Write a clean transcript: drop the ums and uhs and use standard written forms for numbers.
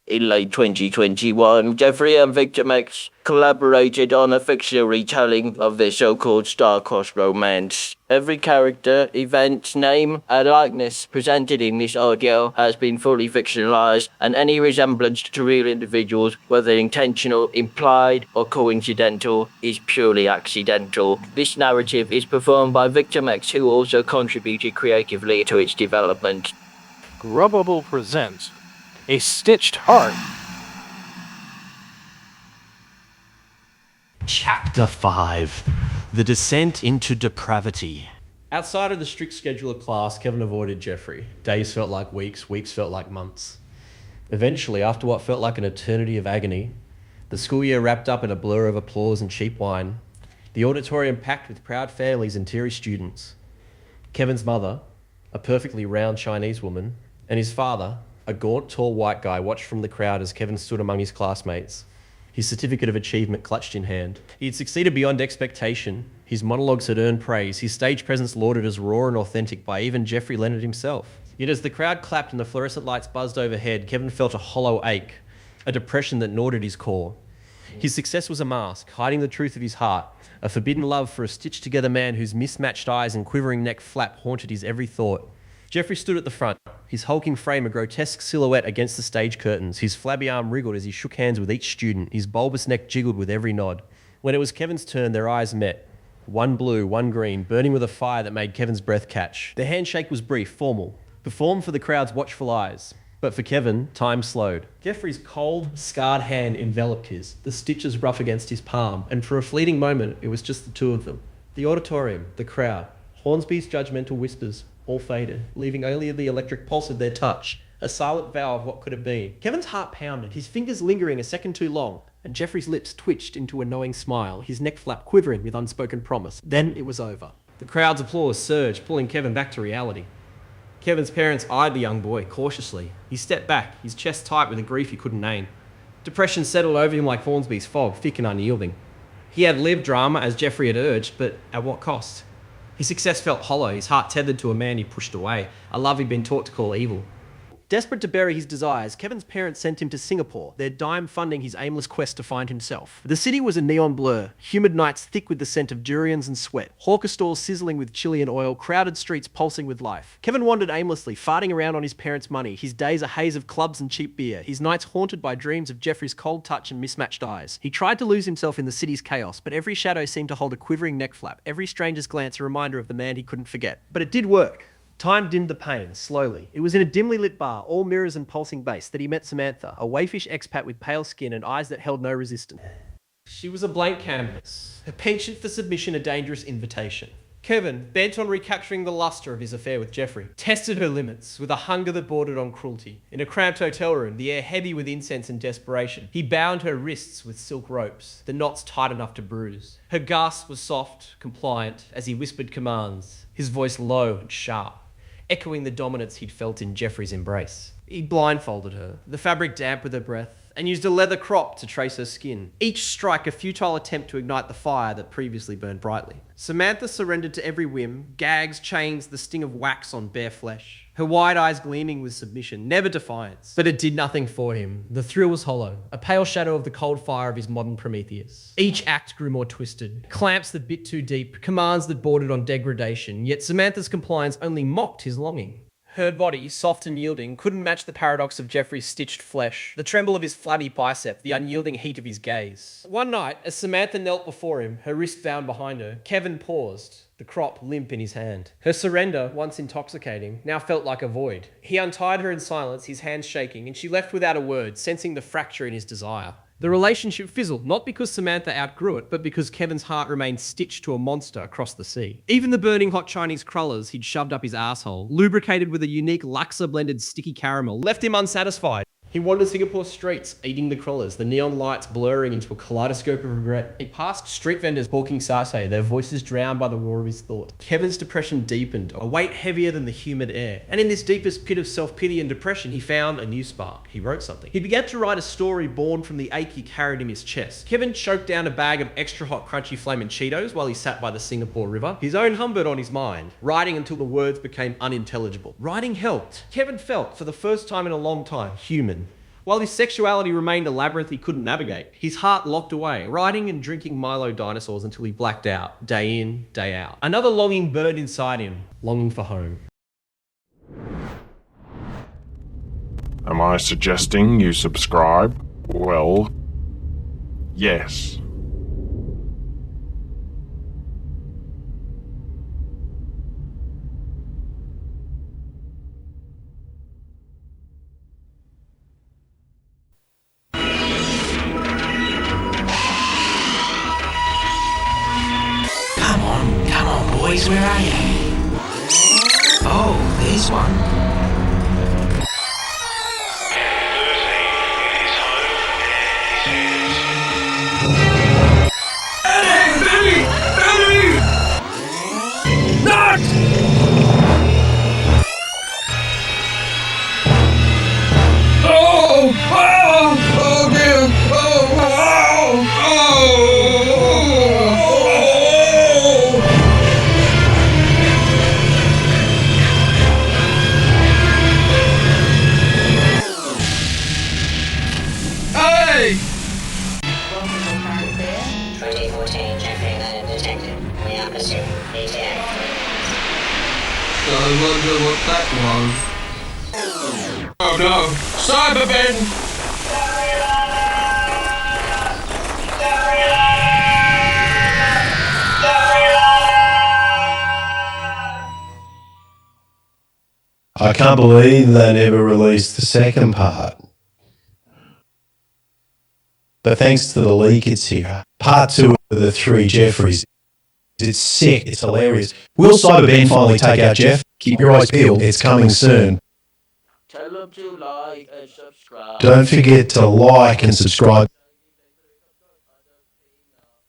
In late 2021, Geoffrey and Victor X collaborated on a fictional retelling of their so-called star-crossed romance. Every character, event, name, and likeness presented in this audio has been fully fictionalized, and any resemblance to real individuals, whether intentional, implied, or coincidental, is purely accidental. This narrative is performed by Victor X, who also contributed creatively to its development. Grubbible presents A Stitched Heart. Chapter 5 The Descent into Depravity. Outside of the strict schedule of class, Kevin avoided Geoffrey. Days felt like weeks, weeks felt like months. Eventually, after what felt like an eternity of agony, the school year wrapped up in a blur of applause and cheap wine, the auditorium packed with proud families and teary students. Kevin's mother, a perfectly round Chinese woman, and his father, a gaunt, tall white guy, watched from the crowd as Kevin stood among his classmates, his certificate of achievement clutched in hand. He had succeeded beyond expectation. His monologues had earned praise, his stage presence lauded as raw and authentic by even Geoffrey Leonard himself. Yet as the crowd clapped and the fluorescent lights buzzed overhead, Kevin felt a hollow ache, a depression that gnawed at his core. His success was a mask, hiding the truth of his heart, a forbidden love for a stitched-together man whose mismatched eyes and quivering neck flap haunted his every thought. Geoffrey stood at the front, his hulking frame a grotesque silhouette against the stage curtains, his flabby arm wriggled as he shook hands with each student, his bulbous neck jiggled with every nod. When it was Kevin's turn, their eyes met. One blue, one green, burning with a fire that made Kevin's breath catch. Their handshake was brief, formal, performed for the crowd's watchful eyes. But for Kevin, time slowed. Geoffrey's cold, scarred hand enveloped his, the stitches rough against his palm, and for a fleeting moment, it was just the two of them. The auditorium, the crowd, Hornsby's judgmental whispers, all faded, leaving only the electric pulse of their touch, a silent vow of what could have been. Kevin's heart pounded, his fingers lingering a second too long, and Geoffrey's lips twitched into a knowing smile, his neck flap quivering with unspoken promise. Then it was over. The crowd's applause surged, pulling Kevin back to reality. Kevin's parents eyed the young boy cautiously. He stepped back, his chest tight with a grief he couldn't name. Depression settled over him like Hornsby's fog, thick and unyielding. He had lived drama as Geoffrey had urged, but at what cost? His success felt hollow, his heart tethered to a man he pushed away, a love he'd been taught to call evil. Desperate to bury his desires, Kevin's parents sent him to Singapore, their dime funding his aimless quest to find himself. The city was a neon blur, humid nights thick with the scent of durians and sweat, hawker stalls sizzling with Chilean oil, crowded streets pulsing with life. Kevin wandered aimlessly, farting around on his parents' money, his days a haze of clubs and cheap beer, his nights haunted by dreams of Geoffrey's cold touch and mismatched eyes. He tried to lose himself in the city's chaos, but every shadow seemed to hold a quivering neck flap, every stranger's glance a reminder of the man he couldn't forget. But it did work. Time dimmed the pain, slowly. It was in a dimly lit bar, all mirrors and pulsing bass, that he met Samantha, a waifish expat with pale skin and eyes that held no resistance. She was a blank canvas, her penchant for submission a dangerous invitation. Kevin, bent on recapturing the luster of his affair with Geoffrey, tested her limits with a hunger that bordered on cruelty. In a cramped hotel room, the air heavy with incense and desperation, he bound her wrists with silk ropes, the knots tight enough to bruise. Her gasp was soft, compliant, as he whispered commands, his voice low and sharp, echoing the dominance he'd felt in Geoffrey's embrace. He blindfolded her, the fabric damp with her breath, and used a leather crop to trace her skin, each strike a futile attempt to ignite the fire that previously burned brightly. Samantha surrendered to every whim, gags, chains, the sting of wax on bare flesh, her wide eyes gleaming with submission, never defiance. But it did nothing for him. The thrill was hollow, a pale shadow of the cold fire of his modern Prometheus. Each act grew more twisted, clamps that bit too deep, commands that bordered on degradation, yet Samantha's compliance only mocked his longing. Her body, soft and yielding, couldn't match the paradox of Geoffrey's stitched flesh, the tremble of his flabby bicep, the unyielding heat of his gaze. One night, as Samantha knelt before him, her wrist bound behind her, Kevin paused, the crop limp in his hand. Her surrender, once intoxicating, now felt like a void. He untied her in silence, his hands shaking, and she left without a word, sensing the fracture in his desire. The relationship fizzled, not because Samantha outgrew it, but because Kevin's heart remained stitched to a monster across the sea. Even the burning hot Chinese crullers he'd shoved up his asshole, lubricated with a unique Laksa-blended sticky caramel, left him unsatisfied. He wandered Singapore streets, eating the crullers, the neon lights blurring into a kaleidoscope of regret. He passed street vendors hawking satire, their voices drowned by the roar of his thoughts. Kevin's depression deepened, a weight heavier than the humid air. And in this deepest pit of self-pity and depression, he found a new spark. He wrote something. He began to write a story born from the ache he carried in his chest. Kevin choked down a bag of extra hot crunchy flamin' Cheetos while he sat by the Singapore River, his own Humbert on his mind, writing until the words became unintelligible. Writing helped. Kevin felt, for the first time in a long time, human. while his sexuality remained a labyrinth he couldn't navigate. His heart locked away, riding and drinking Milo dinosaurs until he blacked out, day in, day out. Another longing burned inside him, longing for home. Am I suggesting you subscribe? Well, yes. Come on, boys, where are you? Oh, there's one. I wonder what that was. Oh no! Cyberbin! I can't believe they never released the second part. But thanks to the leak, it's here. Part 2 of the 3 Geoffreys. It's sick. It's hilarious. Will Cyberben finally take out Jeff? Keep your eyes peeled. It's coming soon. Tell them to like and subscribe. Don't forget to like and subscribe.